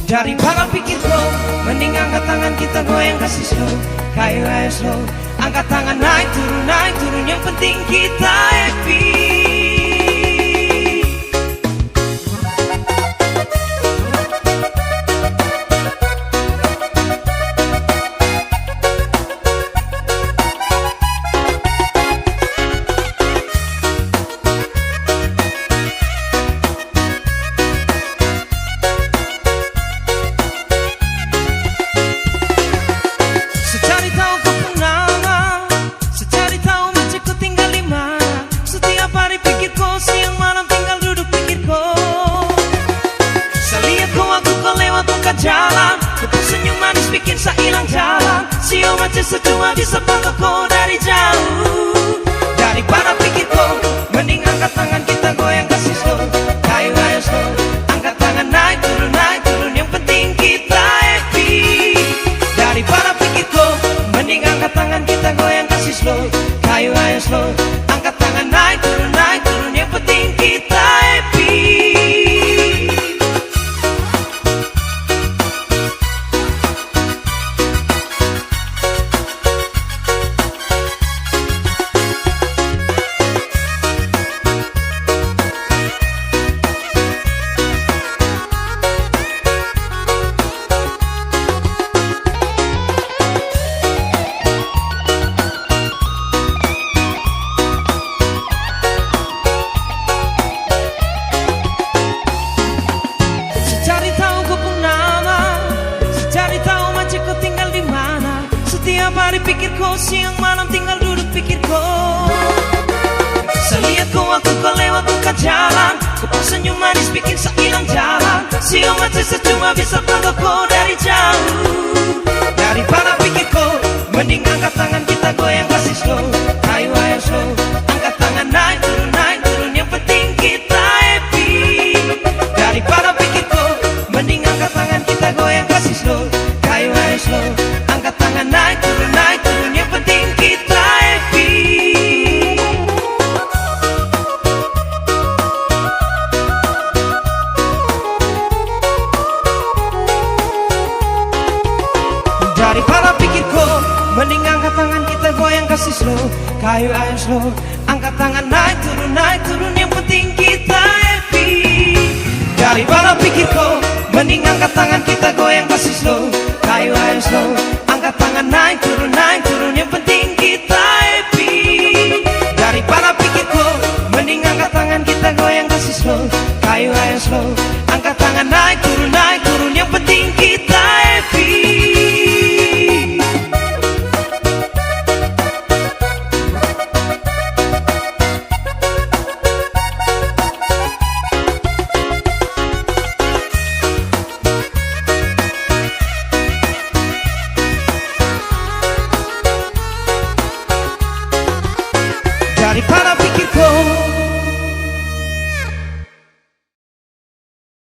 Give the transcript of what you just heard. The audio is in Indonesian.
Daripada pikirku, mending angkat tangan kita goyang kasih slow. Kayu ayo slow, angkat tangan naik turun yang penting kita happy. Jalan, betul senyum manis bikin saya hilang jalan. Sio macam setua bisa pantau kau dari jauh. Daripada pikirku, mending angkat tangan kita goyang kasih slow. Kayu ayo slow, angkat tangan naik turun yang penting kita happy. Daripada pikirku, mending angkat tangan kita goyang kasih slow. Kayu ayo slow, angkat tangan naik turun yang penting kita happy. Setiap hari pikirku, siang malam tinggal duduk pikirku. Saya lihat kau lewat buka jalan. Kau senyum manis bikin saya hilang jalan. Sio macam cuma bisa pantau kau dari jauh. Daripada pikirku, mending angkat tangan kita goyang kasih slow. Kayu ayo slow, angkat tangan naik turun yang penting kita happy. Daripada pikirku, mending angkat tangan kita goyang kasih slow. Kayu ayo slow, angkat tangan naik turun yang penting kita happy. Daripada pikirku, mending angkat tangan kita goyang kasih slow. Kayu ayo slow, angkat tangan naik turun yang penting kita happy. Daripada pikirku, mending angkat tangan kita goyang kasih slow. Kayu ayo slow, angkat tangan naik turun yang penting kita happy. Daripada pikirku, mending angkat tangan kita goyang kasih slow. Kayu ayo slow, angkat tangan naik turun